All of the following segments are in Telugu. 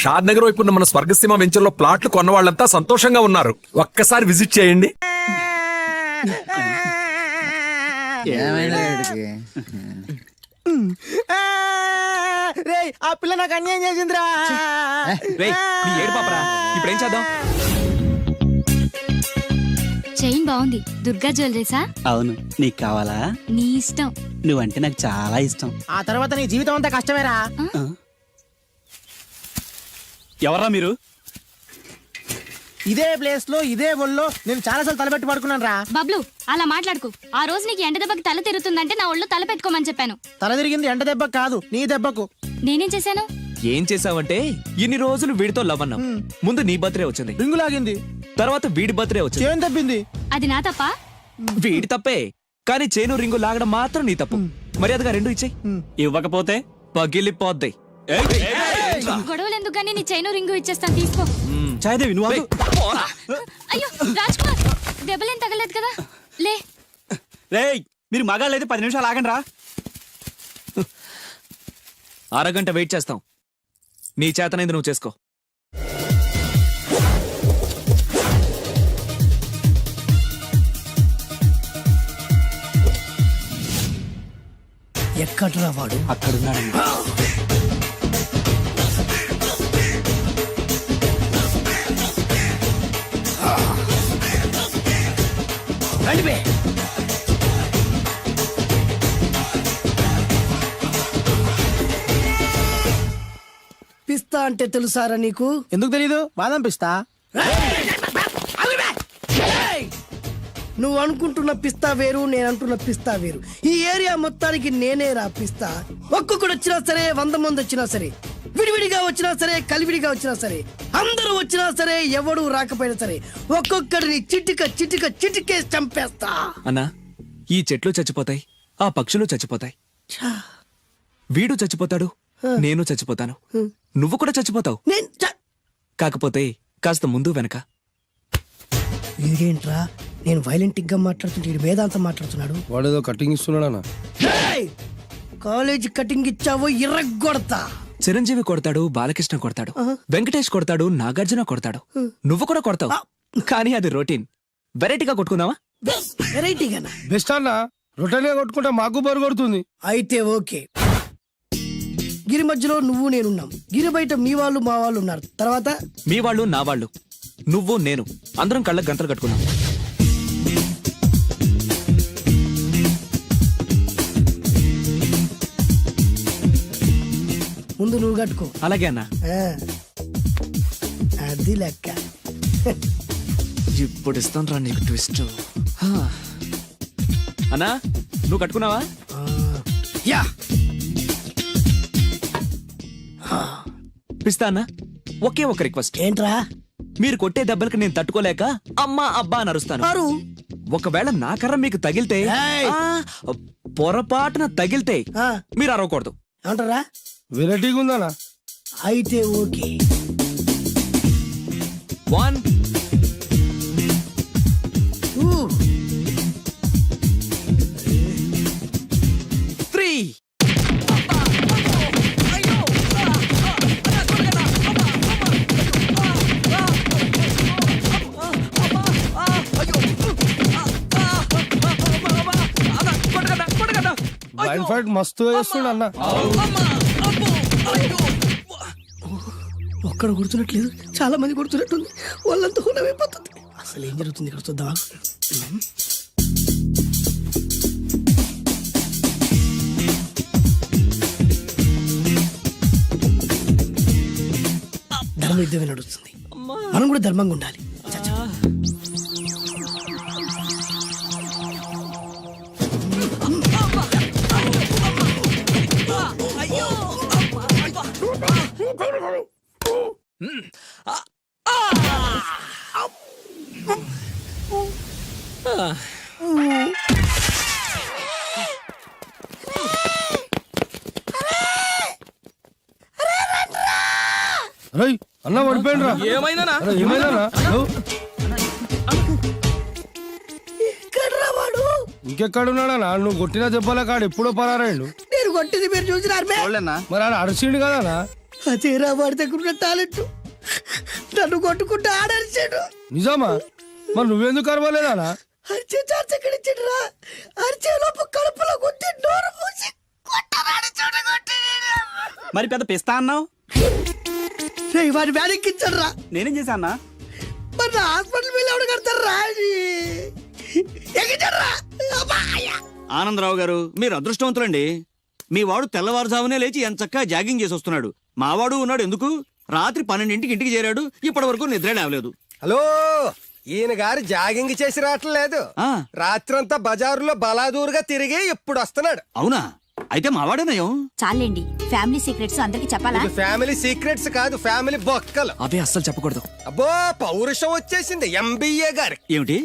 షాద్ నగర్ వైపు ఉన్న మన స్వర్గసీమ వెంచర్లో ప్లాట్లు కొన్న వాళ్ళంతా సంతోషంగా ఉన్నారు. ఒక్కసారి విజిట్ చేయండి. ఆ పిల్ల నాకు అన్యాయం చేసిందిరా. ఏడు పాపరా, ఇప్పుడేం చేద్దాం? చైన్ బాగుంది. దుర్గా జ్యువెలరీసా? అవును, నీకు కావాలా? నీ ఇష్టం. నువ్వంటే నాకు చాలా ఇష్టం. ఆ తర్వాత నీ జీవితం అంతా కష్టమేరా. ఎవరా మీరు? ఇదే ప్లేస్ లో ఇదే ఒళ్ళో నేను చాలాసార్లు తలపెట్టి పడుకున్నాను రా. బబ్లు, అలా మాట్లాడుకు. ఆ రోజు నీకు ఎండ దెబ్బకి తల తిరుగుతుందంటే నా ఒళ్ళు తల పెట్టుకోమని చెప్పాను. తల తిరిగింది ఎండ దెబ్బకు కాదు, నీ దెబ్బకు. నేనేం చేశాను? ఏం చేసావంటే ఇన్ని రోజులు వీడితో లవ్ అన్నావు. ముందు నీ బర్త్డే వచ్చింది, రింగు లాగింది, తర్వాత వీడి బర్త్డే వచ్చింది. చేను తప్పింది. అది నా తప్ప? వీడి తప్పే, కానీ చేను రింగు లాగడం మాత్రం నీ తప్పు. మర్యాదగా రెండు ఇచ్చేయి. ఇవ్వకపోతే పగిలిపోద్ది. గొడవలు ఎందుకు కానీ నీ చైను రింగు ఇచ్చేస్తాను, తీసుకో. చాయదేవి నువ్వు ఆగు. అయ్యో రాజ్ కుమార్, దెబ్బలేం తగలేదు కదా? లే. రేయ్, మీరు మగాళ్ళైతే 10 నిమిషాలు ఆగండి రా. అరగంట వెయిట్ చేస్తాం. నీ చేతనైంది నువ్వు చేసుకో. ఎక్కడరా వాడు? అక్కడున్నాడు. పిస్తా అంటే తెలుసారా నీకు? ఎందుకు తెలీదు? బాదం పిస్తా. నువ్వు అనుకుంటున్న పిస్తా వేరు, నేను అంటున్న పిస్తా వేరు. ఈ ఏరియా మొత్తానికి నేనే రా పిస్తా. ఒక్కొక్కడు వచ్చినా సరే, 100 మంది వచ్చినా సరే, విడివిడిగా వచ్చినా సరే, కలివిడిగా వచ్చినా సరే, అందరూ వచ్చినా సరే, ఎవడు రాకపోయినా సరే, ఒక్కొక్కడిని చిటికేసి చంపేస్తా. అన్నా, ఈ చెట్లు చచ్చిపోతాయి, ఆ పక్షులు చచ్చిపోతాయి, వీడు చచ్చిపోతాడు, నేను చచ్చిపోతాను, నువ్వు కూడా చచ్చిపోతావు. కాకపోతే కాస్త ముందు వెనక. ఇదేంట్రా, నేను వైలెంటిక్ గా మాట్లాడుతుంటే వేదాంతం మాట్లాడుతున్నాడు. వాడేదో కటింగ్ ఇస్తున్నాడా? కాలేజ్ కటింగ్ ఇచ్చావో ఇర్రగొడతా. చిరంజీవి కొడతాడు, బాలకృష్ణ కొడతాడు, వెంకటేష్ కొడతాడు, నాగార్జున కొడతాడు, నువ్వు కూడా కొడతావు. కానీ అది రొటీన్. వెరైటీగా కొట్టుకుందామా? వెరైటీగానా? బెస్ట్ అన్న, రొటనే కొట్టుకుంటే మాకు బరు కొడుతుంది. అయితే ఓకే. గిరి మధ్యలో నువ్వు నేనున్నాం, గిరి బయట మీ వాళ్ళు మా వాళ్ళు ఉన్నారు. తర్వాత మీ వాళ్ళు నా వాళ్ళు, నువ్వు నేను, అందరం కళ్ళకు గంటలు కట్టుకున్నాం. ముందు నువ్వు కట్టుకో. అలాగే అన్నా. అది లెక్క. ఇప్పుడు ఇస్తాను రా నీకు ట్విస్ట్. అన్నా, నువ్వు కట్టుకున్నావా? యా. పిస్తా అన్నా, ఒకే ఒక రిక్వెస్ట్. ఏంట్రా? మీరు కొట్టే దెబ్బలకి నేను తట్టుకోలేక అమ్మా అబ్బా అని అరుస్తాను. ఒకవేళ నా కర్ర మీకు తగిలితే, పొరపాటున తగిలితే మీరు అరవకూడదు. ఏమంటారా? వెరైటీగా ఉందనా? అయితే ఓకే. 1 3. బ్లైండ్ ఫైట్ మస్తు వేస్తుండ అన్న. ఒక్కడ గుర్తున్నట్లేదు, చాలా మంది గుర్తున్నట్టుంది. వాళ్ళంతా హునమైపోతుంది. అసలు ఏం జరుగుతుంది ఇక్కడ చూద్దామా? ధర్మ యుద్ధమే నడుస్తుంది, మనం కూడా ధర్మంగా ఉండాలి. రై అన్న పడిపోయినరా? ఏమైందనా? ఏమైందనా? వాడు ఇంకెక్కడున్నాడనా? నువ్వు కొట్టినా చెప్పాలా? కాడు ఎప్పుడో పరారాయండు. నేను కొట్టింది మీరు చూసినారు. మరి ఆడ అరిచిండు కదా. అదేరా వాడి దగ్గర ఉన్న టాలెంట్. నన్ను కొట్టుకుంటూ ఆడరిచాడు. నిజమా? మరి నువ్వెందుకు అరవలేదానా? అరిచే ఛాన్స్ ఎక్కడ ఇచ్చాడు రా? అరిచే లోపు కడుపులో కొట్టి నోరు మూసి కొట్టరాడు చూడగొట్టి. మరి పెద్ద పిస్తా అన్నావు, వాడి వ్యాధికిచ్చాడు రా. నేనేం చేశా అన్నా? మరి నా హాస్పిటల్ బిల్ ఎవడు కడతారు రా? ఎగిచాడు రా. ఆనందరావు గారు, మీరు అదృష్టవంతులండి. మీ వాడు తెల్లవారుజామునే లేచి ఎంత చక్కగా జాగింగ్ చేసి వస్తున్నాడు. మావాడు ఉన్నాడు ఎందుకు? రాత్రి 12ంటికి ఇంటికి చేరాడు, ఇప్పటి వరకు నిద్ర లేవలేదు. హలో, ఈయన గారు జాగింగ్ చేసి రావట్లేదు. ఆ. రాత్రంతా బజారులో బలాదూరుగా తిరిగి ఇప్పుడు వస్తున్నాడు. అవునా? అయితే మావాడేనయం. చాలండి, ఫ్యామిలీ సీక్రెట్స్ అందరికి చెప్పాలా? ఇది ఫ్యామిలీ సీక్రెట్స్ కాదు, ఫ్యామిలీ బొక్కలు. అవే అస్సలు చెప్పకూడదు. అబ్బో, పౌరుషం వచ్చేసింది ఎంబీఏ గారి. ఏమిటి,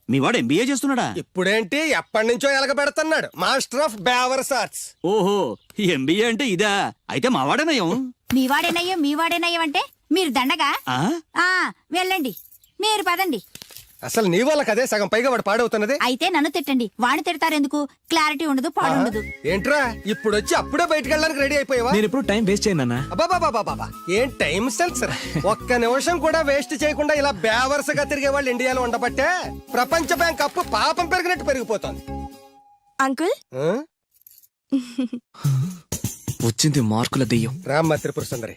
మీ వాడు ఎంబీఏ చేస్తున్నాడా? ఇప్పుడేంటి, ఎప్పటి నుంచో ఎలగబెడుతున్నాడు. మాస్టర్ ఆఫ్ బేవర్స్ ఆర్ట్స్. ఓహో, ఎంబీఏ అంటే ఇదా? అయితే మావాడేనయం. మీ వాడేనయ్యం అంటే మీరు దండగా. ఆ? వెళ్ళండి, మీరు పదండి. అసలు నీ వల్ల కదే సగం పైగా వాడు పాడవుతున్నది. అయితే నన్ను తిట్టండి, వాడిని తిడతారెందుకు? క్లారిటీ ఉండదు, పాడుండదు. ఏంట్రా, ఇప్పుడు వచ్చి అప్పుడే బయటకు వెళ్ళడానికి రెడీ అయిపోయావా? నేను ఎప్పుడు టైం వేస్ట్ చేయను అన్నా. అబ్బాబాబాబాబా, ఏం టైం సెన్స్ రా. ఒక్క నిమిషం కూడా వేస్ట్ చేయకుండా ఇలా బేవర్సగా తిరిగే వాళ్ళు ఇండియాలో ఉండబట్టే ప్రపంచ బ్యాంక్ అప్పు పాపం పెరిగినట్టు పెరిగిపోతుంది. అంకుల్, ఆ? వచ్చింది మార్కుల దెయ్యం. రామ్మ త్రిపుర సుందరి.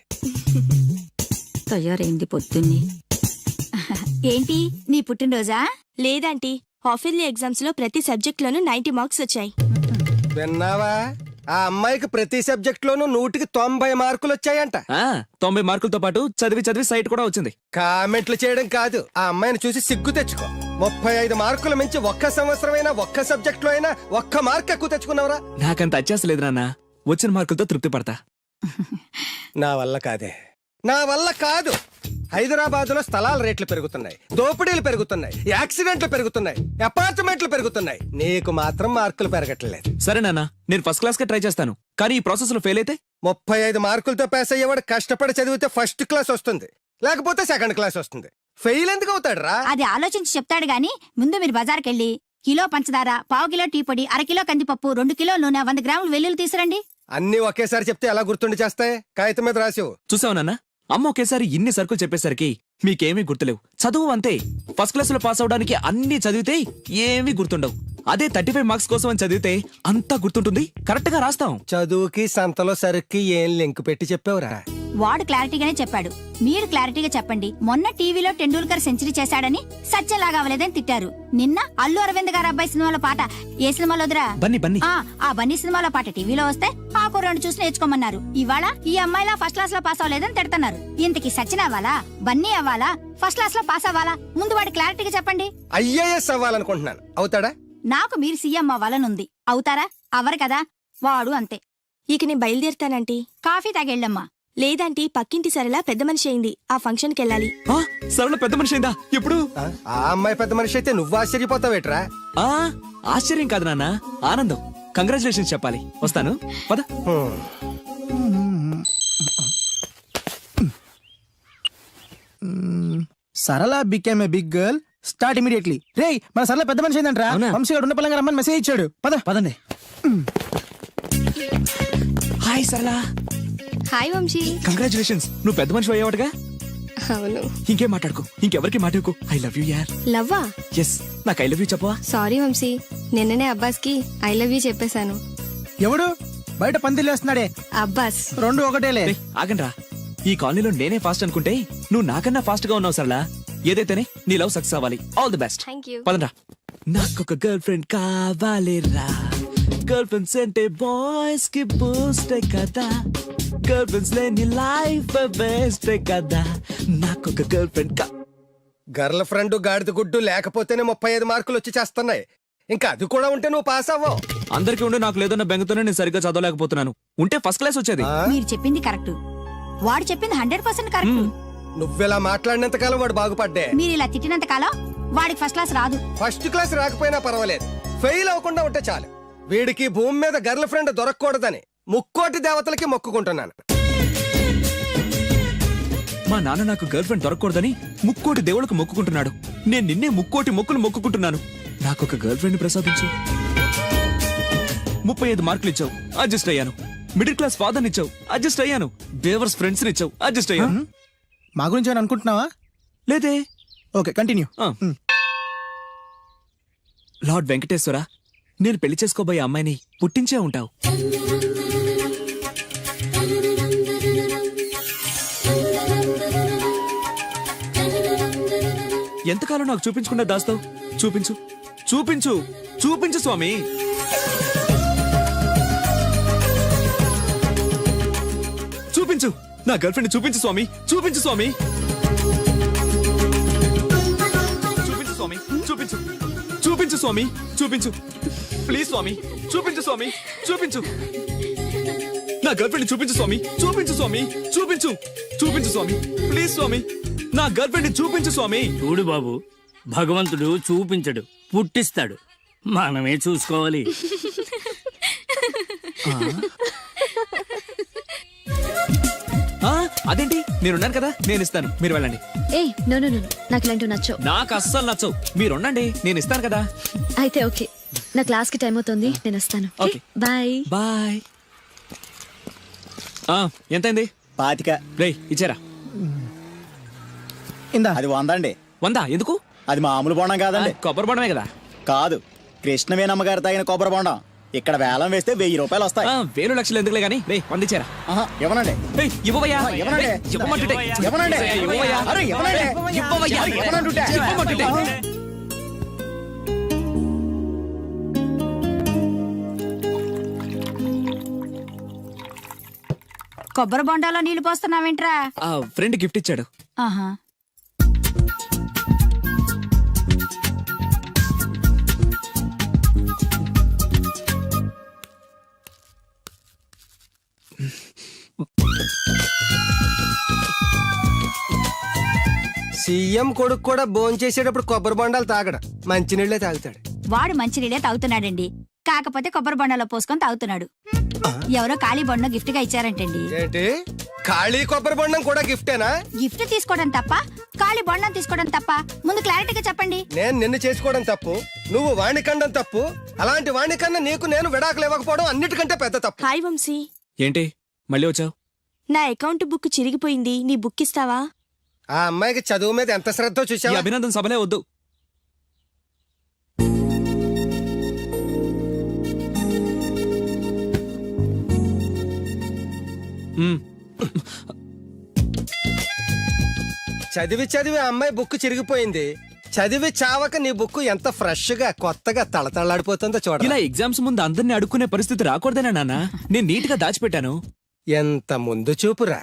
తయారైంది పొద్దున్నే. ఏంటి, నీ పుట్టినరోజా? లేదంటీ, హాఫ్ ఇయర్లీ ఎగ్జామ్స్ లో ప్రతి సబ్జెక్ట్ లోనూ 90 మార్క్స్ వచ్చాయి. విన్నావా? ఆ అమ్మాయికి ప్రతి సబ్జెక్ట్ లోనూ 100కి 90 మార్కులు వచ్చాయంట. 90 మార్కులతో పాటు చదివి సైట్ కూడా వచ్చింది. కామెంట్లు చేయడం కాదు, ఆ అమ్మాయిని చూసి సిగ్గు తెచ్చుకో. 35 మార్కులు మించి ఒక్క సంవత్సరమైనా ఒక్క సబ్జెక్ట్ లో అయినా ఒక్క మార్క్ ఎక్కువ తెచ్చుకున్నావురా? నాకంత అత్యాస లేదు నాన్న, వచ్చిన మార్కులతో తృప్తి పడతా. నా వల్ల కాదే, నా వల్ల కాదు. హైదరాబాద్ లో స్థలాల రేట్లు పెరుగుతున్నాయి, దోపిడీలు పెరుగుతున్నాయి, యాక్సిడెంట్లు పెరుగుతున్నాయి, అపార్ట్మెంట్లు పెరుగుతున్నాయి. నీకు మాత్రం మార్కులు పెరగట్లేదు. సరే నాన్న, నేను ఫస్ట్ క్లాస్ కే ట్రై చేస్తాను, కానీ ఈ ప్రాసెస్ లో ఫెయిల్ అయితే 35 మార్కులతో పాస్ అయ్యేవాడు కష్టపడి చదివితే ఫస్ట్ క్లాస్ వస్తుంది, లేకపోతే సెకండ్ క్లాస్ వస్తుంది. ఫెయిల్ ఎందుకు అవుతాడు రా? అది ఆలోచించి చెప్తాడు గాని, ముందు మీరు బజార్కెళ్ళి కిలో పంచదార, పావు కిలో టీ పొడి, అరకిలో కందిపప్పు, 2 కిలో నూనె, 100 గ్రాములు వెల్లుల్లి తీసురండి. అన్ని ఒకేసారి చెప్తే ఎలా గుర్తుండి చేస్తాయి? కాగితం మీద రాసివు. చూసావు నాన్న, అమ్మ ఒకేసారి ఇన్ని సరుకులు చెప్పేసరికి మీకేమీ గుర్తులేవు. చదువు అంతే, ఫస్ట్ క్లాస్ లో పాస్ అవడానికి అన్ని చదివితే ఏమీ గుర్తుండవు. అదే 35 మార్క్స్ కోసం అని చదివితే అంతా గుర్తుంటుంది, కరెక్ట్ గా రాస్తాం. చదువుకి సంతలో సరుక్కి ఏం లింక్ పెట్టి చెప్పావురా? వాడు క్లారిటీగానే చెప్పాడు, మీరు క్లారిటీగా చెప్పండి. మొన్న టీవీలో టెండూల్కర్ సెంచరీ చేశాడని సత్యలాగా అవ్వలేదని తిట్టారు. నిన్న అల్లు అరవింద్ గారు అబ్బాయి సినిమాలో పాట ఏ సినిమాలో వదిరా? బన్నీ. ఆ బన్నీ సినిమాలో పాట టీవీలో వస్తే ఆ కుర్రాడు చూసి నేర్చుకోమన్నారు. ఇవాళ ఈ అమ్మాయిలా ఫస్ట్ క్లాస్ లో పాస్ అవ్వలేదని తిడుతున్నారు. ఇంతకి సచిన్ అవ్వాలా, బన్నీ అవ్వాలా, ఫస్ట్ క్లాస్ లో పాస్ అవ్వాలా? ముందు వాడు క్లారిటీగా చెప్పండి. ఐఏఎస్ అవ్వాలనుకుంటున్నాను, అవుతాడా? నాకు మీరు సీఎం అవ్వాలనుంది, అవుతారా? అవ్వరు కదా, వాడు అంతే. ఇక నేను బయలుదేరుతానంటీ. కాఫీ తాగెళ్ళమ్మా. లేదంటీ, పక్కింటి సరళ పెద్ద మనిషి అయింది, ఆ ఫంక్షన్ కి వెళ్ళాలి. సరళ పెద్ద మనిషి అయిందా? ఎప్పుడు? ఆ అమ్మాయి పెద్ద మనిషి అయితే నువ్వు ఆశ్చర్యపోతావేట్రా? ఆశ్చర్యం కాదు నాన్న, ఆనందం. కంగ్రాచులేషన్స్ చెప్పాలి. వస్తాను, పద. Sarala became a big girl, start immediately. రేయ్, మన సరళ పెద్ద మనిషి ఏంటంట్రా? అవునా? వంశీగాడు ఉన్న పలంగా రమ్మని మెసేజ్ ఇచ్చాడు. పదండి. హాయ్ సరళ. హాయ్ వంశీ. కంగ్రాచులేషన్స్, నువ్వు పెద్ద మనిషి అయ్యావటగా. అవును. ఇంకేం మాట్లాడుకో, ఇంకెవరికి మాట్లాడుకో. ఐ లవ్ యూ యార్. లవ్వా? ఎస్, నాకు ఐ లవ్ యూ చెప్పవా? సారీ వంశీ, నిన్ననే అబ్బాస్ కి ఐ లవ్ యూ చెప్పేశాను. ఎవడు బయట పందిలేస్తున్నాడే? అబ్బాస్. 2 ఒకటేలే. ఆగండ్రా, ఈ కాలనీలో నేనే ఫాస్ట్ అనుకుంటే నువ్వు నాకన్నా ఫాస్ట్ గా ఉన్నావు సరళ. ఏదైతేనే నీ లవ్ సక్సెస్ అవ్వాలి. All the best. Thank you. పదండ్రా. నాకొక గర్ల్ ఫ్రెండ్ కావాలిరా, గర్ల్ ఫ్రెండ్స్ అంటే బాయ్స్ కి బూస్టే కదా, గర్ల్ ఫ్రెండ్స్ లేని లైఫ్ బెస్ట్ కదా. నాకొక గర్ల్ ఫ్రెండ్ గర్ల్ ఫ్రెండ్ గాడిద గుడ్డు లేకపోతేనే 35 మార్కులు వచ్చి చేస్తున్నాయి. ఇంకా అది కూడా ఉంటే నువ్వు పాస్ అవ్వవు. అందరికీ ఉండి నాకు లేదన్న బెంగతోనే నేను సరిగ్గా చదవలేకపోతున్నాను. ఉంటే ఫస్ట్ క్లాస్ వచ్చేది. మీరు చెప్పింది కరెక్ట్, వాడు చెప్పింది 100% కరెక్ట్. నువ్వెలా మాట్లాడినంత కాలం వాడు బాగుపడ్డే. మీరు ఇలా తిట్టినంత కాలం వాడికి ఫస్ట్ క్లాస్ రాదు. ఫస్ట్ క్లాస్ రాకపోయినా పర్వాలేదు, ఫెయిల్ అవ్వకుండా ఉంటే చాలు. వీడికి భూమి మీద గర్ల్ ఫ్రెండ్ దొరకకూడదని ముక్కోటి దేవతలకి మొక్కుకుంటున్నాను. మా నాన్న నాకు గర్ల్ ఫ్రెండ్ దొరకకూడదని ముక్కోటి దేవుళ్ళకు మొక్కుకుంటున్నాడు. నేను నిన్నే ముక్కోటి మొక్కులు మొక్కుకుంటున్నాను. నాకొక గర్ల్ ఫ్రెండ్ ప్రసాదించు. 35 మార్కులు ఇచ్చావు, అడ్జస్ట్ అయ్యాను. మిడిల్ క్లాస్ ఫాదర్ ఇచ్చావు, అడ్జస్ట్ అయ్యాను. బేవర్స్ ఫ్రెండ్స్ ఇచ్చావు, అడ్జస్ట్ అయ్యాను. మా గురించి ఏమైనా అనుకుంటున్నావా? లేదే. Okay continue. లార్డ్ వెంకటేశ్వర, నేను పెళ్లి చేసుకోబోయే అమ్మాయిని పుట్టించే ఉంటావు. ఎంతకాలం నాకు చూపించకుండా దాస్తావు? చూపించు, చూపించు, చూపించు స్వామి. చూపించు, నా గర్ల్ ఫ్రెండ్ చూపించు స్వామి, చూపించు స్వామి. చూపించు స్వామి, చూపించు, చూపించు స్వామి, చూపించు. ప్లీజ్ స్వామి, చూపించు స్వామి, చూపించు. నా గర్ల్ ఫ్రెండ్ చూపించు స్వామి, చూపించు స్వామి, చూపించు, చూపించు స్వామి. ప్లీజ్ స్వామి, నా గర్ల్ ఫ్రెండ్ చూపించు స్వామి. చూడు బాబు, భగవంతుడు చూపించడు, పుట్టిస్తాడు. మనమే చూసుకోవాలి. అదేంటి, నేనున్నాను కదా, నేను ఇస్తాను, మీరు వెళ్ళండి. ఏయ్ నో నో నో, నాకు ఇలాంటివి నచ్చవు. నాకు అస్సలు నచ్చవు, మీరు ఉండండి, నేను ఇస్తాను కదా. అయితే ఓకే, నా క్లాస్ కి టైం అవుతుంది, నేను వస్తాను. ఓకే. బాయ్. బాయ్. ఎంతైంది? 25. రే ఇచ్చారా? ఇందా అది 100 అండి. 100 ఎందుకు? అది మామూలు బోండం కాదండి. కొబ్బరి బొండమే కదా. కాదు, కృష్ణవేణమ్మ గారు తాగిన కొబ్బరి బోండం. ఇక్కడ వేలం వేస్తే 1000 రూపాయలు వస్తాయి. 1000 లక్షలు ఎందుకులే గానీ, రే 100 ఇచ్చారా? ఇవ్వనండి. ఇవ్వవయ్యా, ఇవ్వనండి. ఇవ్వమంటుంటే. ఇవ్వనండి. ఇవ్వవయ్యా. అరే, ఇవ్వనండి. ఇవ్వవయ్యా. ఇవ్వనంటుంటే. ఇవ్వమంటుంటే. కొబ్బరి బొండాలో నీళ్లు పోస్తున్నావేంట్రా? ఫ్రెండ్ గిఫ్ట్ ఇచ్చాడు. ఆహా. సీఎం కొడుకు కూడా భోంచేసేటప్పుడు కొబ్బరి బొండాలు తాగడు, మంచినీళ్ళే తాగుతాడు. వాడు మంచినీళ్ళే తాగుతున్నాడండి, కాకపోతే కొబ్బరి బొండాలో పోసుకొని తాగుతున్నాడు. ఎవరో ఖాళీ బొండం గిఫ్ట్ గా ఇచ్చారంటండి. ఏంటి, ఖాళీ కొబ్బరి బొండం కూడా గిఫ్టేనా? గిఫ్ట్ తీసుకోవడం తప్ప, ఖాళీ బొండం తీసుకోవడం తప్ప? ముందు క్లారిటీగా చెప్పండి. నేను నిన్ను చేసుకోవడం తప్పు, నువ్వు వాణ్ణి కండం తప్పు. అలాంటి వాణ్ణి కన్నా నీకు నేను విడాకులు ఇవ్వకపోవడం అన్నిటికంటే పెద్ద తప్పు. హాయ్ వంశీ, ఏంటి మళ్ళీ వచ్చావు? నా అకౌంట్ బుక్ చిరిగిపోయింది, నీ బుక్ ఇస్తావా? ఆ అమ్మాయికి చదువు మీద ఎంత శ్రద్ధ ఈ చూసావా? అభినందన సభలే వద్దు. చదివి చదివి ఆ అమ్మాయి బుక్ చిరిగిపోయింది. చదివి చావక నీ బుక్ ఎంత ఫ్రెష్ గా కొత్తగా తళతళలాడిపోతుందో చూడ. ఇలా ఎగ్జామ్స్ ముందు అందరినీ అడుక్కునే పరిస్థితి రాకూడదేనా నాన్న? నేను నీట్ గా దాచిపెట్టాను. ఎంత ముందు చూపురా.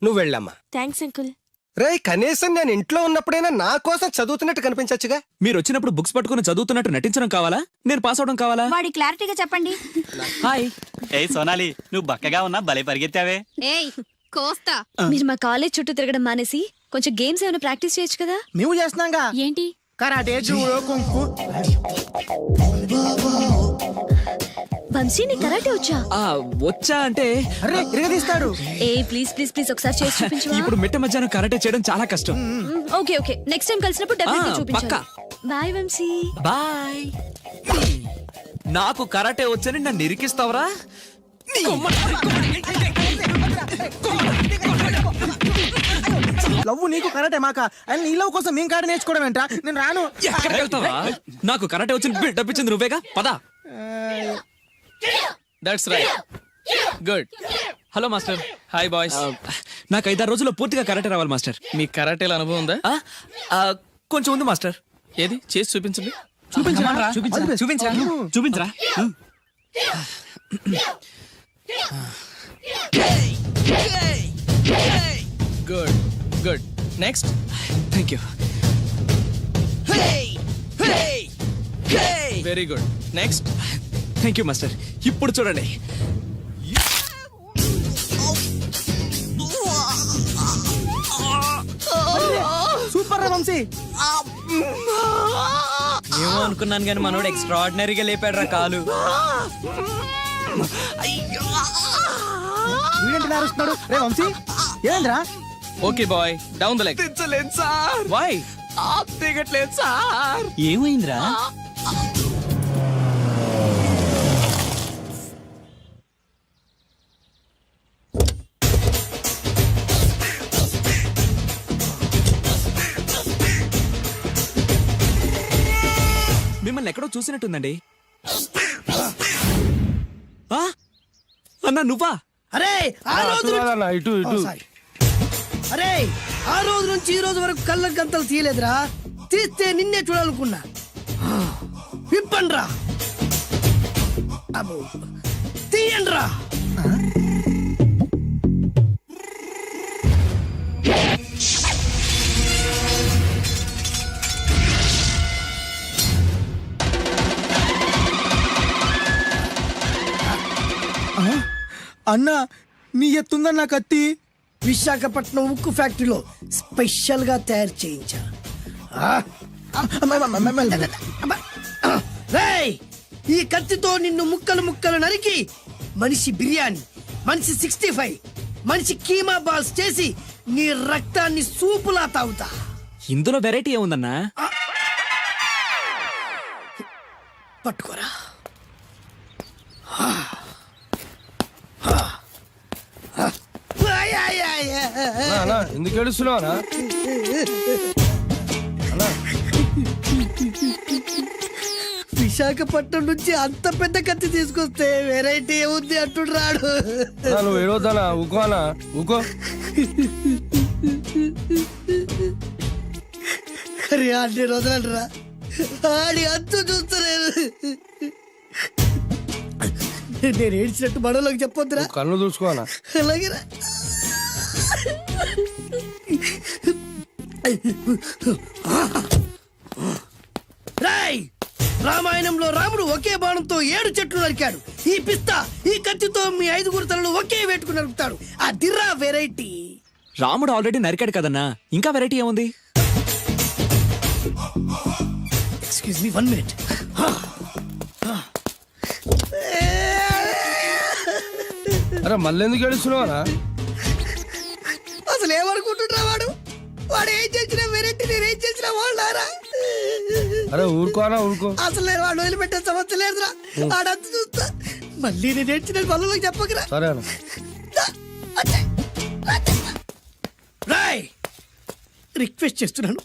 నువ్వు వెళ్ళమ్మా. Thanks uncle. రే, కనీసం నేను ఇంట్లో ఉన్నప్పుడైనా నా కోసం చదువుతున్నట్టు కనిపించచ్చుగా. మీరు వచ్చినప్పుడు బుక్స్ పట్టుకుని చదువుతున్నట్టు నటించడం కావాలా, నేను పాస్ అవడం కావాలా? వాడి క్లారిటీగా చెప్పండి. హాయ్. ఏయ్ సోనాలి, నువ్వు బక్కగా ఉన్నా భలే పరిగెత్తావే. ఏయ్ కోస్తా. మీరు మా కాలేజ్ చుట్టూ తిరగడం మానేసి కొంచెం గేమ్స్ ఏమైనా ప్రాక్టీస్ చేయొచ్చు కదా. మేము చేస్తున్నాంగా. ఏంటి? Karate, judo, kung fu. వంశీ నీ కరాటే వచ్చా? వచ్చా అంటే అరే ఇరగదీస్తాడు. ఏ ప్లీజ్ ప్లీజ్ ప్లీజ్ ఒకసారి చేసి చూపించు. ఇప్పుడు మిట్ట మధ్యాహ్నం కరాటే చేయడం చాలా కష్టం. ఓకే ఓకే, నెక్స్ట్ టైం కలిసినప్పుడు డెఫినెట్లీ చూపించాలి. పక్కా. బాయ్ వంశీ. బాయ్. నాకు కరాటే వచ్చని నన్ను ఇరికిస్తావరా? లవ్ నీకు కరాటే మాక, అండ్ నీ లవ్ కోసం మేము కరాటే నేర్చుకోవడం ఏంట్రా? నేను రాను. ఎక్కడికి వెళ్తావా? నాకు కరాటే వచ్చి బిల్డప్ ఇచ్చింది నువ్వేగా, పదా. That's right, good. Hello master. Hi boys. నాకు 5-6 రోజుల్లో పూర్తిగా కరాటే రావాలి మాస్టర్. మీ కరాటేల అనుభవం ఉందా? కొంచెం ఉంది మాస్టర్. ఏది చేసి చూపించండి. చూపించరా? Good good. Next. Thank you. Very good. Next. Thank you master. ఇప్పుడు చూడండి. సూపర్ రా వంశీ. ఏమో అనుకున్నాను కానీ మనోడు ఎక్స్ట్రాడినరీగా లేపాడు రా కాలు. వీడేంటి ఇలా అరుస్తున్నాడు? రే వంశీ ఏంద్రా? Okay boy, down the leg. తెచ్చలేదు సార్. వై? దిగట్లేదు సార్. ఏమైందిరా? మిమ్మల్ని ఎక్కడో చూసినట్టుందండి. ఆ? అన్నా నువ్వా? అరే ఆ రోజు అన్న ఇటు ఇటు సారీ అరే ఆ రోజు నుంచి ఈ రోజు వరకు కళ్ళ గంతలు తీయలేదురా. తీస్తే నిన్నే చూడాలనుకున్నా. విప్పండ్రా అబ్బో తీయండ్రా. అన్నా నీ ఎత్తుందన్న కత్తి. విశాఖపట్నం ఉక్కు ఫ్యాక్టరీలో స్పెషల్ గా తయారు చేయించా. రేయ్, ఈ కత్తితో నిన్ను ముక్కలు ముక్కలు నరికి మనిషి బిర్యానీ, మనిషి 65, మనిషి కీమా బాల్స్ చేసి నీ రక్తాన్ని సూపులా తాగుతా. ఇందులో వెరైటీ ఏముందన్నా? పట్టుకోరా. అన్న ఎందుకు ఏడుస్తున్నావు అన్న? విశాఖపట్నం నుంచి అంత పెద్ద కత్తి తీసుకొస్తే వెరైటీ ఏముంది అంటుడు రాడు. అన్న, నువ్వు ఏడవద్దనా? ఊకో అన్న ఊకో. అరే అన్ని రోజులంటరా ఆడి అంతు చూస్తలేదు. నేను ఏడ్చినట్టు మనలోకి చెప్పొద్దురా. కన్ను చూసుకో అన్న. అలాగేరా. రాయ్, రామాయణంలో రాముడు ఒకే బాణంతో 7 చెట్లు నరికాడు. ఈ పిస్తా ఈ కత్తితో మీ 5 తలలు ఒకే వేటుకు నరుకుతాడు. ఆ దిర్రా వెరైటీ. రాముడు ఆల్రెడీ నరికాడు కదన్నా, ఇంకా వెరైటీ ఏముంది? Excuse me 1 minute. అరే మళ్ళీ ఎందుకు ఏడుస్తున్నావు అన్న? అసలు ఏమనుకుంటున్నా వాడు? వాడు ఏం చేసిన వెరైటీ, నేను ఏం చేసిన వాళ్ళారా? అరే ఊరుకో అన్న ఊరుకో. అసలు నేను వాడు వదిలిపెట్టే సమస్య లేదురా. ఆడంతా చూస్తా. మళ్ళీ నేను ఏడ్చిన పనులకు చెప్పకరా. సరే అన్న. రాయ్, రిక్వెస్ట్ చేస్తున్నాను,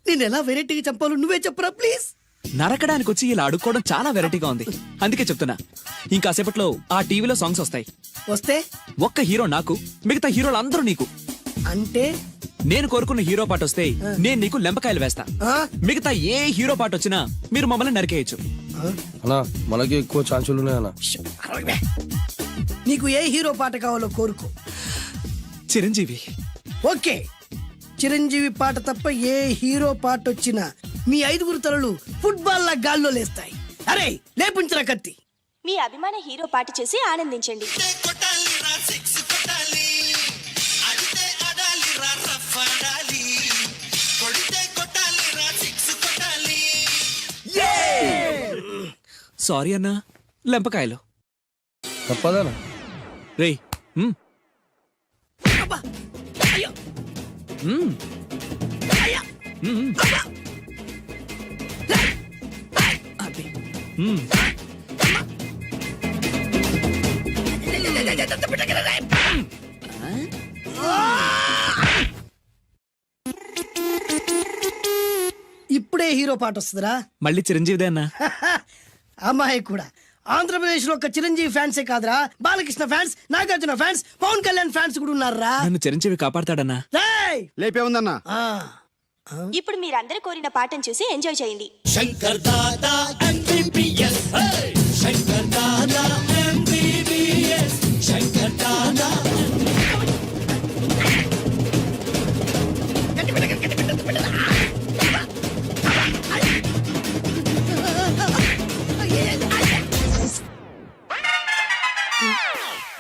నేను ఎలా వెరైటీగా చంపాలో నువ్వే చెప్పరా ప్లీజ్. నరకడానికి వచ్చి ఇలా అడుక్కోవడం చాలా వెరైటీగా ఉంది. అందుకే చెప్తున్నా, ఇంకాసేపట్లో ఆ టీవీలో సాంగ్స్ వస్తాయి. వస్తే ఒక్క హీరో నాకు, మిగతా హీరోలు అందరూ నీకు. అంటే నేను కోరుకున్న హీరో పాట వస్తే నేను నీకు లెంపకాయలు వేస్తా. ఆ? మిగతా ఏ హీరో పాట వచ్చినా మీరు మమ్మల్ని నరికేయచ్చు. అన్న మనకి ఎక్కువ ఛాన్సులు ఉన్నాయన్న. నీకు ఏ హీరో పాట కావాలో కోరుకో. చిరంజీవి. ఓకే, చిరంజీవి పాట తప్ప ఏ హీరో పాట వచ్చినా మీ 5 తలలు ఫుట్బాల్ లా గాల్లో లేస్తాయి. అరే లేపించరా కత్తి. మీ అభిమాన హీరో పాట చేసి ఆనందించండి. సారీ అన్నా, లెంపకాయలు. తప్పదనా? రేయ్, అయ్యో అది. ఇప్పుడే హీరో పాట వస్తుందిరా. మళ్ళీ చిరంజీవిదే అన్నా. అమ్మాయి కూడా ఆంధ్రప్రదేశ్ లో ఒక చిరంజీవి ఫ్యాన్సే కాదురా, Balakrishna fans, Nagarjuna fans, Pawan Kalyan fans కూడా ఉన్నారా. నన్ను చిరంజీవి కాపాడతాడన్నా. రేయ్! లేపే ఉందన్నా. ఆ, ఇప్పుడు మీరందరూ కోరిన పాటను చూసి ఎంజాయ్ చేయండి.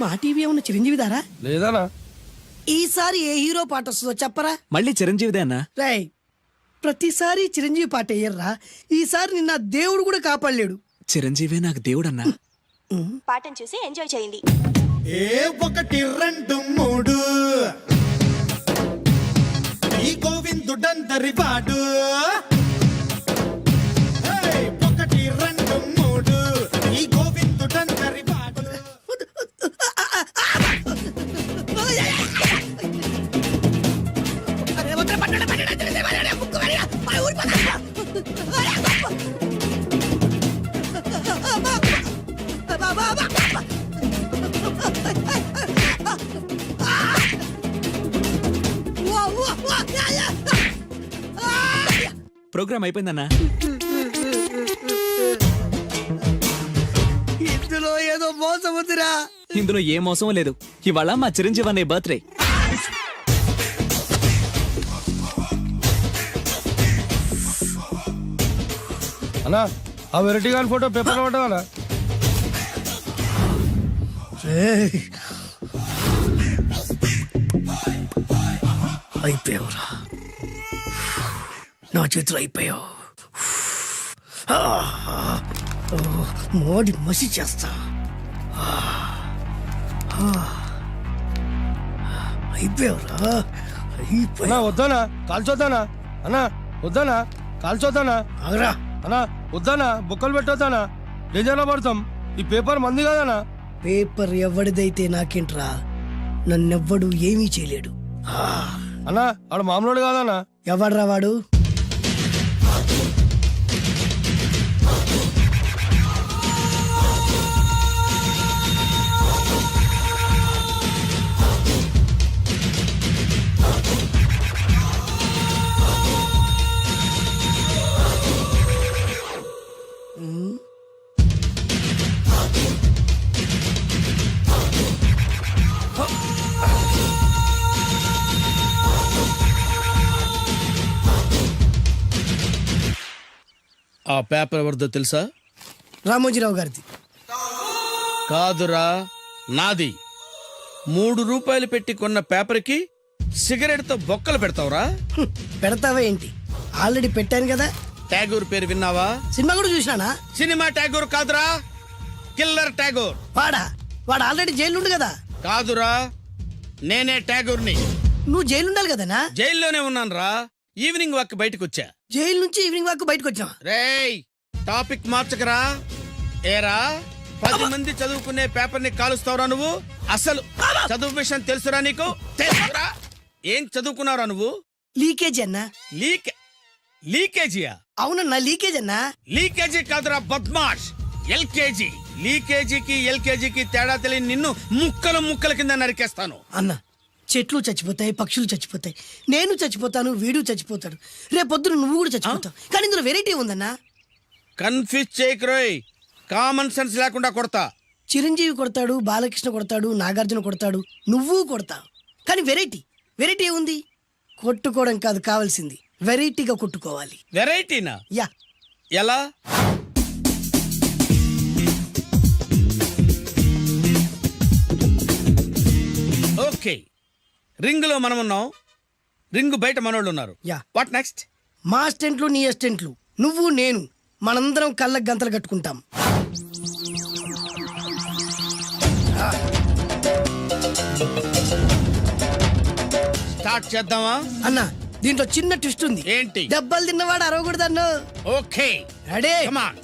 మా టీవీ ఏమన్నా చిరంజీవి దారా? లేదనా? ఈసారి ఏ హీరో పాట వస్తుందో చెప్పరా. మళ్ళీ చిరంజీవిదే అన్నా. రేయ్, ప్రతిసారి చిరంజీవి పాట వేయర్రా. ఈసారి నిన్న దేవుడు కూడా కాపాడలేడు. చిరంజీవే నాకు దేవుడన్నా. పాటను చూసి ఎంజాయ్ చేయండి. 1 2 3 ఈ గోవిందుడందరి వాడు. 1 2 3 ఈ గోవిందుడందరి వాడు. అరే, వద్దురా, పట్టండి, పట్టండి, పట్టండి, పట్టండి, ముక్కు పట్టండి, మా ఊరు పట్టండి. ప్రోగ్రామ్ అయిపోయిందన్నా. ఇందులో ఏదో మోసం ఉందిరా. ఇందులో ఏ మోసం లేదు. ఇవాళ మా చిరంజీవి అనే బర్త్డే. అన్నా ఆ వెరైటీ గారి ఫోటో పేపర్ పడ్డా అయిపోయావురా, నా చేతులు అయిపోయావు. మోడి మసి చేస్తా. అయిపోయావురా, అన్నా వద్దానా కాల్చొద్దానా అన్నా వద్దానా కాల్చొద్దానా ఆగరా. అన్నా వద్దానా బుక్కలు పెట్టొద్దానా డేంజర్లో పడతాం. ఈ పేపర్ మంది కదనా. పేపర్ ఎవడిదైతే నాకేంట్రా, నన్నెవ్వడు ఏమీ చేయలేడు. అన్నా ఆడు మామూలు కాదనా. ఎవడ్రా వాడు? ఆ పేపర్ ఎవరిదో తెలుసా? రామోజీరావు గారిది. కాదురా, నాది. 3 రూపాయలు పెట్టి కొన్న పేపర్కి సిగరెట్తో బొక్కలు పెడతావురా? పెడతావా ఏంటి? ఆల్రెడీ పెట్టాను కదా. ట్యాగూర్ పేరు విన్నావా? సినిమా కూడా చూసినానా? సినిమా ట్యాగూర్ కాదురా, కిల్లర్ ట్యాగూర్. వాడు ఆల్రెడీ జైలు కదా. కాదురా, నేనే ట్యాగూర్ని. నువ్వు జైలు ఉండాలి కదనా? జైల్లోనే ఉన్నాను రా. ఈవినింగ్ వాక్ బయటకు వచ్చా. జైలు నుంచి ఈవినింగ్ వాక్ బయటకు వచ్చావా? రేయ్, టాపిక్ మార్చకరా. ఏరా, 10 మంది చదువుకునే పేపర్ ని కాలుస్తావురా నువ్వు? అసలు చదువు విషయం తెలుసురా నీకు? తెలుసురా? ఏం చదువుకున్నావురా నువ్వు? లీకేజీ అన్నా. లీకేజీయా? అవునన్నా, లీకేజ్ అన్నా. లీకేజీ కాదురా బద్మాష్, ఎల్కేజీ. లీకేజీకి ఎల్కేజీకి తేడా తెలియని నిన్ను ముక్కలు ముక్కల కింద నరికేస్తాను. అన్నా, చెట్లు చచ్చిపోతాయి, పక్షులు చచ్చిపోతాయి, నేను చచ్చిపోతాను, వీడు చచ్చిపోతాడు, రేపొద్దున నువ్వు కూడా చచ్చిపోతావు. కానీ ఇందులో వెరైటీ ఉందన్నా. కన్ఫ్యూజ్ చేయకురోయ్, కామన్ సెన్స్ లేకుండా కొడతా. చిరంజీవి కొడతాడు, బాలకృష్ణ కొడతాడు, నాగార్జున కొడతాడు, నువ్వు కొడతావు. కానీ వెరైటీ ఉంది. కొట్టుకోవడం కాదు కావాల్సింది, వెరైటీగా కొట్టుకోవాలి. వెరైటీనా? యా. ఎలా? ఓకే, రింగులో మనం ఉన్నాం, రింగు బయట మనోళ్ళు ఉన్నారు. యా. What next? మా అసిస్టెంట్లు, నీ అసిస్టెంట్లు, నువ్వు నేను, మనందరం కళ్ళకు గంతలు కట్టుకుంటాం. స్టార్ట్ చేద్దామా? అన్నా, దీంట్లో చిన్న ట్విస్ట్ ఉంది. ఏంటి? దెబ్బలు తిన్నవాడు అరవకూడదన్ను. Okay, ready? Come on.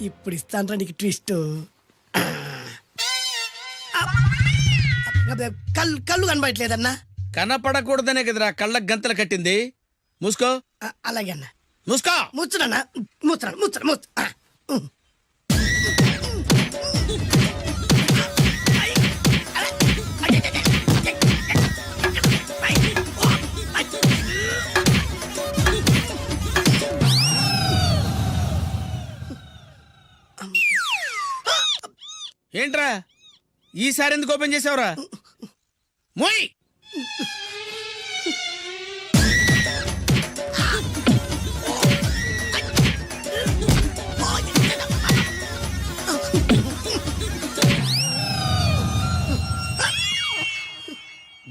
ఇప్పుడు ఇస్తాంట్రా నీకు ట్విస్ట్. కళ్ళు కనబడట్లేదన్నా. కనపడకూడదనే కదరా కళ్ళకు గంతలు కట్టింది. మూసుకో. అలాగే అన్న. మూసుకో. ముచ్చునన్నా, ముచ్చురా. ఏంట్రా ఈసారి ఎందుకు ఓపెన్ చేసావురా? మోయ్.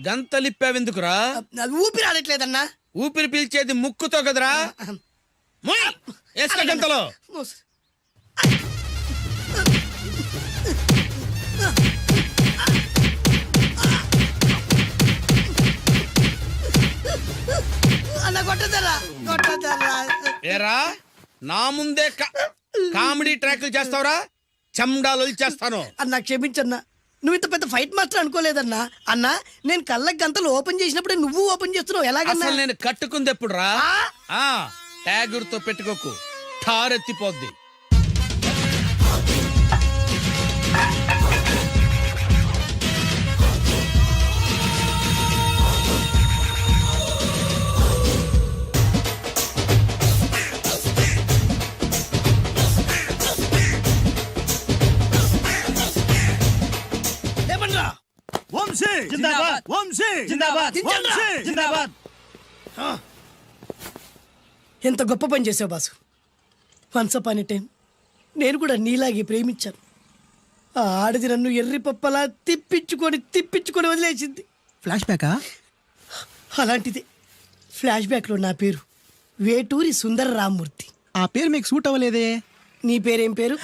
గంతలిప్పావెందుకురా? ఊపిరి ఆడట్లేదన్నా. ఊపిరి పీల్చేది ముక్కుతో కదరా. మోయ్, వేసుకో గంతలో. ఏరా, నా ముందే కామెడీ ట్రాక్లు చేస్తావురా? చెమ్డాలు చేస్తాను. అన్నా క్షమించన్నా, నువ్వు ఇంత పెద్ద ఫైట్ మాస్టర్ అనుకోలేదన్నా. అన్నా నేను కళ్ళకి గంతలు ఓపెన్ చేసినప్పుడు నువ్వు ఓపెన్ చేస్తున్నావు ఎలాగన్నా? అసలు నేను కట్టుకుంది ఎప్పుడు రా? ట్యాగుర్తో పెట్టుకోకు, ఠారెత్తిపోద్ది. ఏమన్నా? ఎంత గొప్ప పని చేసావు boss. Once upon a time నేను కూడా నీలాగే ప్రేమించాను. ఆ ఆడది నన్ను ఎర్రి పప్పలా తిప్పించుకొని వదిలేసింది. ఫ్లాష్ బ్యాకా? అలాంటిది ఫ్లాష్ బ్యాక్లో నా పేరు వేటూరి సుందర రామ్మూర్తి. ఆ పేరు మీకు సూట్ అవ్వలేదే. నీ పేరేం పేరు?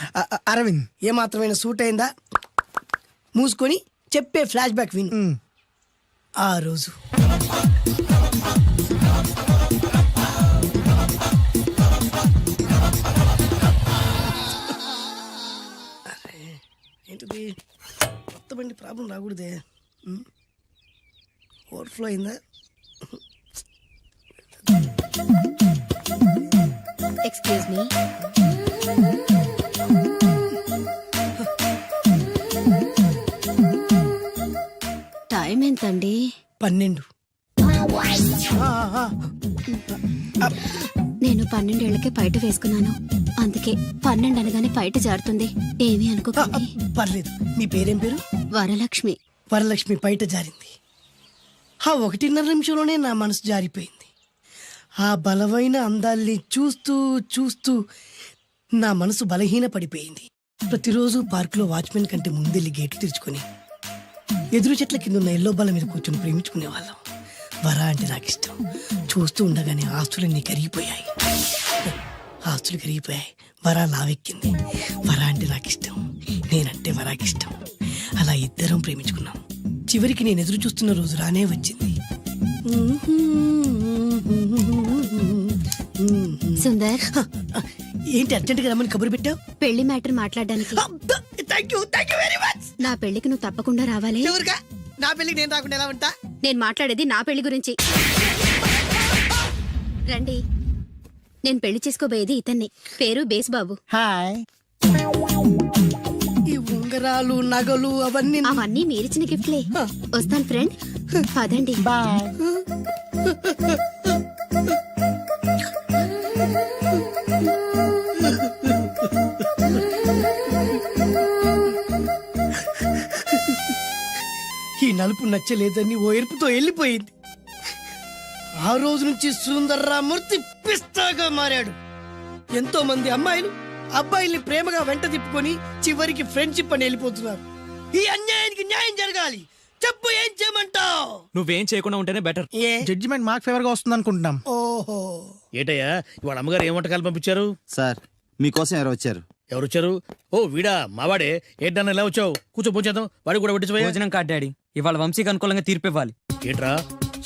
అరవింద్. ఏమాత్రమైన సూట్ అయిందా? మూసుకొని చెప్పే ఫ్లాష్ బ్యాక్ విను. ఆ రోజు ఏంటిది మొత్తం బండి ప్రాబ్లం రాకూడదే. ఓవర్ఫ్లో అయిందా? Excuse me. టైం ఎంతండి? 12. నేను 12 ఏళ్లకే పైట వేసుకున్నాను. అందుకే 12 అనగానే పైట జారుతుంది. ఏమీ అనుకోకండి. పర్లేదు. మీ పేరేం పేరు? వరలక్ష్మి. వరలక్ష్మి పైట జారింది. ఆ 1.5 నిమిషంలోనే నా మనసు జారిపోయింది. ఆ బలమైన అందాల్ని చూస్తూ నా మనసు బలహీన పడిపోయింది. ప్రతిరోజు పార్కులో వాచ్మెన్ కంటే ముందెళ్ళి గేట్లు తెరుచుకొని ఎదురు చెట్ల కింద ఉన్న ఎల్లో బాల మీద కూర్చొని ప్రేమించుకునే వాళ్ళం. వర అంటే నాకు ఇష్టం. చూస్తూ ఉండగానే ఆస్తులన్నీ కరిగిపోయాయి. వర లావెక్కింది. వర అంటే నాకు ఇష్టం, నేనంటే వరాకి ఇష్టం. అలా ఇద్దరం ప్రేమించుకున్నాం. చివరికి నేను ఎదురు చూస్తున్న రోజు రానే వచ్చింది. సుందర్, ఏంటి అర్జెంట్గా రమ్మని కబురు పెట్టావు? పెళ్లి మ్యాటర్ మాట్లాడడానికి. Thank you very much. నా పెళ్లికి నువ్వు తప్పకుండా రావాలి. ఎవరుగా? నా పెళ్లికి నేను రాకుండా ఎలా ఉంటా? నేను మాట్లాడేది నా పెళ్లి గురించి. రండి. నేను పెళ్లి చేసుకోబోయేది ఇతన్ని. పేరు బేస్బాబు. హాయ్. ఈ ఉంగరాలు నగలు అవన్నీ మీరిచ్చిన గిఫ్ట్లే. వస్తాను ఫ్రెండ్. పదండి. బాయ్. ఈ నలుపు నచ్చలేదని ఓ ఎరుపుతో వెళ్ళిపోయింది. ఆ రోజు నుంచి సుందర్రామూర్తి పిస్తాగా మారాడు. ఎంతో మంది అమ్మాయిలు అబ్బాయిల్ని ప్రేమగా వెంట తిప్పుకొని చివరికి ఫ్రెండ్షిప్ అని వెళ్ళిపోతున్నారు. ఈ అన్యాయానికి న్యాయం జరగాలి. చెప్పు, ఏం చేయమంటావు? నువ్వేం చేయకుండా ఉంటేనే బెటర్. ఏ జడ్జిమెంట్ మాకు ఫేవర్ గా వస్తుంది అనుకుంటున్నాం. ఓహో, ఏటయ్యా ఇవాళ అమ్మగారు ఏం వంటకాలు పంపించారు? సార్ మీకోసం ఎవరు వచ్చారు? ఎవరు వచ్చారు? ఓ వీడా, మావాడే. ఏంటన్నా ఇలా వచ్చావు? కూర్చో పోచేద్దాం. వాడి కూడా పట్టించిపోయా. భోజనం కార్డ్ డాడీ, ఇవాళ వంశీకి అనుకూలంగా తీర్పు ఇవ్వాలి. ఏంట్రా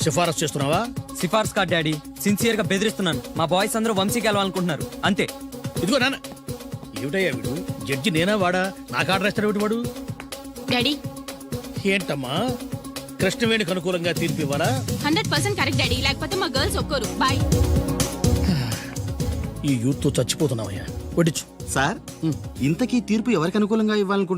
సిఫారసు చేస్తున్నావా? సిఫార్స్ కార్డ్ డాడీ, సిన్సియర్ గా బెదిరిస్తున్నాను. మా బాయ్స్ అందరూ వంశీకి వెళ్ళాలనుకుంటున్నారు అంతే. ఇదిగో నాన్న. ఏమిటయ్యా వీడు? జడ్జి నేనా వాడా? నాకు ఆర్డర్ ఇస్తాడు వీడు. వాడు డాడీ. ఏంటమ్మా కృష్ణవేణికి అనుకూలంగా తీర్పు ఇవ్వరా? 100% కరెక్ట్ డాడీ, లేకపోతే మా గర్ల్స్ ఒక్కరు. బాయ్. ఈ యూత్ తో చచ్చిపోతున్నావయ్యా. వడ్డించు. సార్ ఇంతకీ తీర్పు ఎవరికి అనుకూలంగా ఇవ్వాలనుకుంటున్నారు?